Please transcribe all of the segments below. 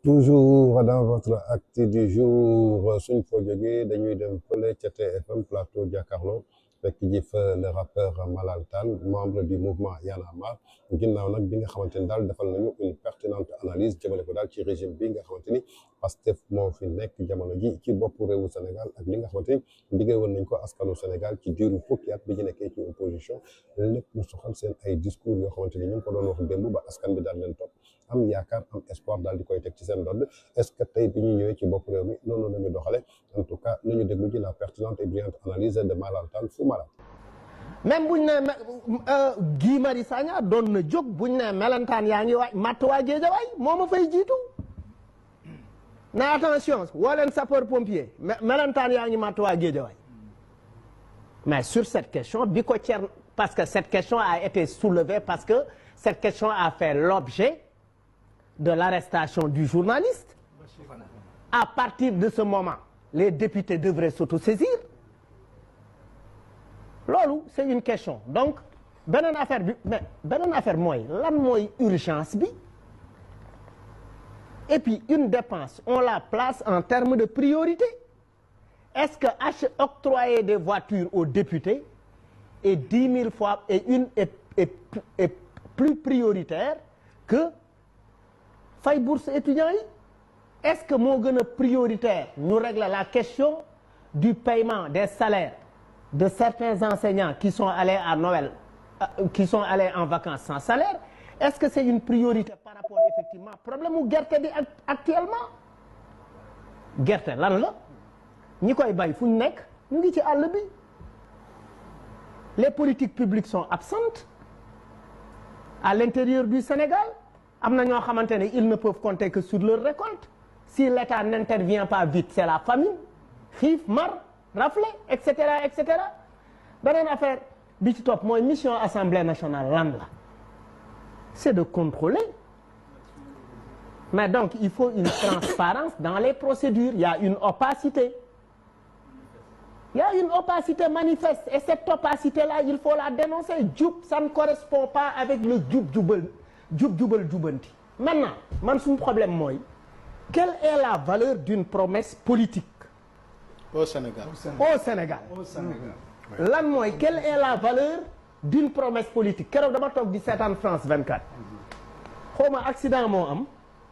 Toujours dans votre acte du jour suñ ko jógee dañuy dem fële ca TFM plateau Jakaarlo fekk ji fa le rappeur Malal Tall membre du mouvement Y'en a marre ginnaaw nag bi nga xamante ni daal defal nañu une pertinente analyse jëmale ko daal ci régime bi nga xamante ni Pastef moo fi nekk jamono ji ci bopp réewu Sénégal ak li nga xamante ni liggéey woon nañ ko askanu Sénégal ci diiru fukki at bi ñu nekkee ci opposition lépp lu soxal seen ay discours yoo xamante ni ñu ngi ko doon wax démb ba askan bi daal leen topp am yaakaar am espoir daal di koy teg ci seen ndodd est-ce que tey bi ñu ñëwee ci bopp réew mi noonu la ñu doxale en tout cas nañu déglu ci la pertinente et brillante analyse de Malal Tall Fou Malade. même buñ ne Guy Marius Sagna doon na jóg buñ ne melentaan yaa ngi waaj matt waa Géejawaay moo ma fay jiitu na attention woo leen sapeur pompier melentaan yaa ngi matt waa Géejawaay mais sur cette question bi ko Thierno parce que cette question a été soulevée parce que cette question a fait l'objet de l'arrestation du journaliste. À partir de ce moment les députés devraient s'autosaisir loolu c'est une question donc beneen affaire bi mais beneen affaire mooy lan mooy urgence bi et puis une dépense on la place en termes de priorité est-ce que octroyer des voitures aux députés est 10 000 fois est plus prioritaire que fay bourse étudiants yi est-ce que moo gën a prioritaire ñu régler la question du paiement des salaires de certains enseignants qui sont allés à Noël qui sont allés en vacances sans salaire est-ce que c'est une priorité par rapport effectivement problème mu gerte bi actuellement gerte lan la ñi koy bay fu ñu nekk ñu ngi ci àll bi les politiques publiques sont absentes à l'intérieur du Sénégal am na ñoo xamante ne ils ne peuvent compter que sur leur récolte si l'État n'intervient pas vite c'est la famine xiif mar rafle et cetera beneen affaire bi ci topp mooy mission Assemblée nationale lan la c'est de contrôler mais donc il faut une transparence dans les procédures il y a une opacité manifeste et cette opacité là il faut la dénoncer jub ça ne correspond pas avec le jubal jubanti maintenant man suñu problème mooy quelle est la valeur d'une promesse politique au Sénégal lan mooy quelle est la valeur d'une promesse politique keroog dama toog di seetaan France 24 xawma accident moo am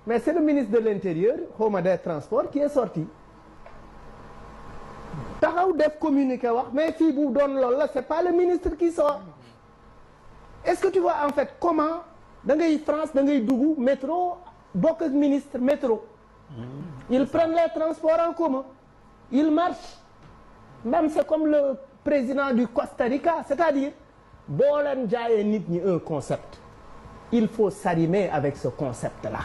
mais c'est le ministre de l'Intérieur xawma des Transports qui est sorti taxaw def communiqué wax mais fii bu doon loolu la c'est pas le ministre qui sort est-ce que tu vois en fait comment da ngay France da ngay dugg métro bokk ak ministre métro ils prennent les transports en commun ils marchent même c'est comme le président du Costa Rica c'est-à-dire boo leen jaayee nit ñi un concept il faut s'arrimer avec ce concept-là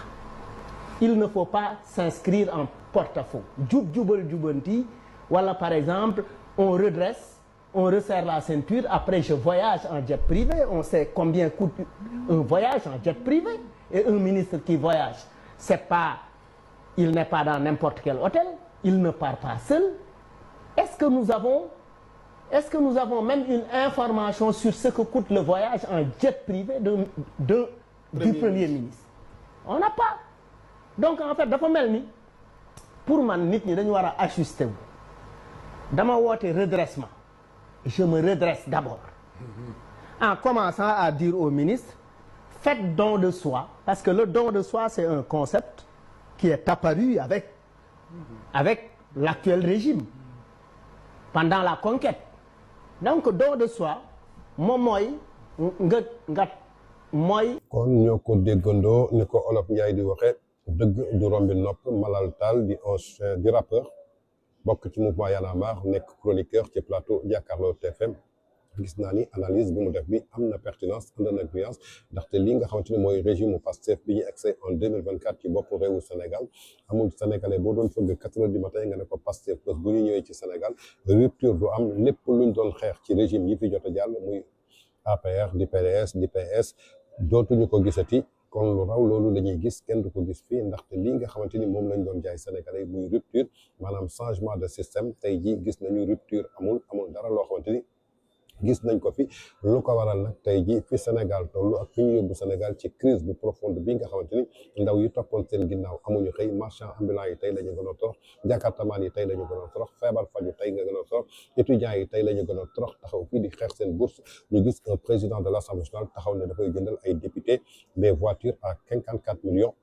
il ne faut pas s'inscrire en porte-à-faux jubal jubanti wala par exemple on resserre la ceinture après je voyage en jet privé on sait combien coûte un voyage en jet privé et un ministre qui voyage il n'est pas dans n'importe quel hôtel il ne part pas seul est-ce que nous avons même une information sur ce que coûte le voyage en jet privé du premier ministre on n'a pas donc en fait dafa mel ni pour man nit ñi dañu war a ajuster wu dama woote redressement je me redresse d'abord en commençant à dire au ministre faites don de soi parce que le don de soi c'est un concept qui est apparu avec l'actuel régime pendant la conquête donc don de soi moom mooy nga mooy kon ñoo ko déggandoo ni ko Olof Njaay di waxe dëgg du rombi nopp Malal Tall di rappeur bokk ci mouvement Y'en a marre nekk chroniqueur ci plateau Jakaarlo TFM gis naa ni analyse bi mu def bi am na pertinence ànd na nuance ndaxte li nga xamante ni mooy régime Pastef bi ñu accès en 2024 ci bopp réewu Sénégal amul sénégalais boo doon fëgg 4 heures du matin nga ne ko Pastef parce que bu ñu ñëwee ci Sénégal rupture du am lépp luñ doon xeex ci régime yi fi jot a jàll muy APR di PDS di PS dootuñu ko gisati kon lu raw loolu la ñuy gis kenn du ko gis fii ndaxte lii nga xamante ni moom lañ doon jaay Sénégalais muy rupture maanaam changement de système tey jii gis nañu rupture amul dara loo xamante ni gis nañ ko fi lu ko waral nag tey jii fi Sénégal toll ak fi ñu yóbbu Sénégal ci crise bu profonde bi nga xamante ni ndaw yi toppoon seen ginnaaw amuñu xëy marchand ambulant yi tey la ñu gën a torox jakartamaan yi tey la ñu gën a torox feebar faju tey nga gën a torox étudiants yi tey la ñu gën a torox taxaw fii di xeex seen bourse ñu gis un président de l'Assemblée nationale taxaw ne dafay jëndal ay députés des voitures à 54 millions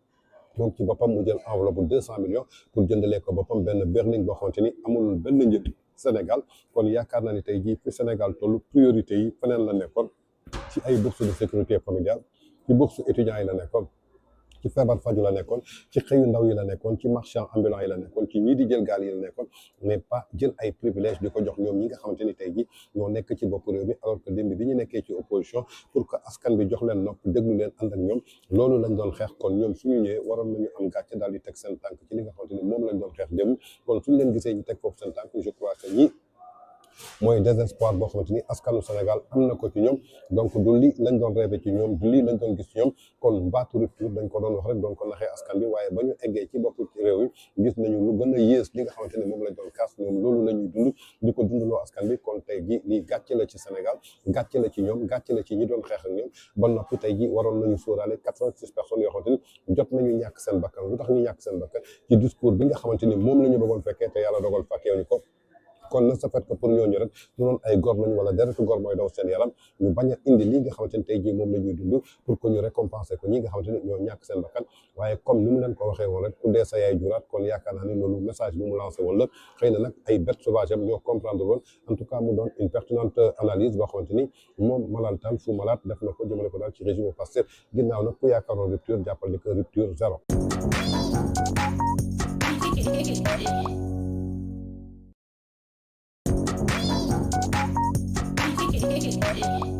moom ci boppam mu jël enveloppe 200 millions pour jëndalee ko boppam benn berline boo xamante ni amul benn njëg Sénégal kon yaakaar naa ni tey jii fi Sénégal tollu priorité yi feneen la nekkoon ci ay bourse de sécurité familiale ci bourse étudiants yi la nekkoon ci feebar faju la nekkoon ci xëyu ndaw yi la nekkoon ci marchand ambulant yi la nekkoon ci ñii di jël gaal yi la nekkoon mais pas jël ay privilèges di ko jox ñoom ñi nga xamante ni tey jii ñoo nekk ci bopp réew mi alors que démb bi ñu nekkee ci opposition pour que askan bi jox leen nopp déglu leen ànd ak ñoom loolu lañ doon xeex kon ñoom suñu ñëwee waroon nañu am gàcce daal di teg seen tànk ci li nga xamante ni moom lañ doon xeex démb kon suñu leen gisee ñu teg foofu seen tànk je crois que ñii mooy désespoir boo xamante ni askanu Sénégal am na ko ci ñoom donc du lii lañ doon rêvé ci ñoom du lii lañ doon gis ci ñoom kon mbaatu rupture dañ ko doon wax rek doon ko naxee askan bi waaye ba ñu eggee ci bopp ci réew yi gis nañu lu gën a yées li nga xamante ni moom lañ doon kaas ñoom loolu la ñuy dund di ko dundaloo askan bi kon tey ji lii gàcce la ci Sénégal gàcce la ci ñoom gàcce la ci ñi doon xeex ak ñoom ba noppi tey ji waroon nañu sóoraale 86 personnes yoo xamante ni jot nañu ñàkk seen bakkan lu tax ñu ñàkk seen bakkan ci discours bi nga xamante ni moom la ñu bëggoon fekkee te yàlla dogal fekkeewuñu ko kon na sa fait que pour ñooñu rek ñu doon ay góor lañu wala deretu góor mooy daw seen yaram ñu bañ a indi lii nga xamante ni tey jii moom la ñuy dund pour que ñu récompenser ko ñi nga xamante ni ñoo ñàkk seen bakkan waaye comme ni mu leen ko waxee woon rek ku dee sa yaay juraat kon yaakaar naa ni loolu message bi mu lancé woon la xëy na nag ay bêtes sauvages am ñoo comprendre woon en tout cas mu doon une pertinente analyse boo xamante ni moom Malal Tall Fou Malade def na ko jëmale ko daal ci régime Pastef ginnaaw nag ku yaakaaroon rupture jàppal ni que rupture zéro. Hey.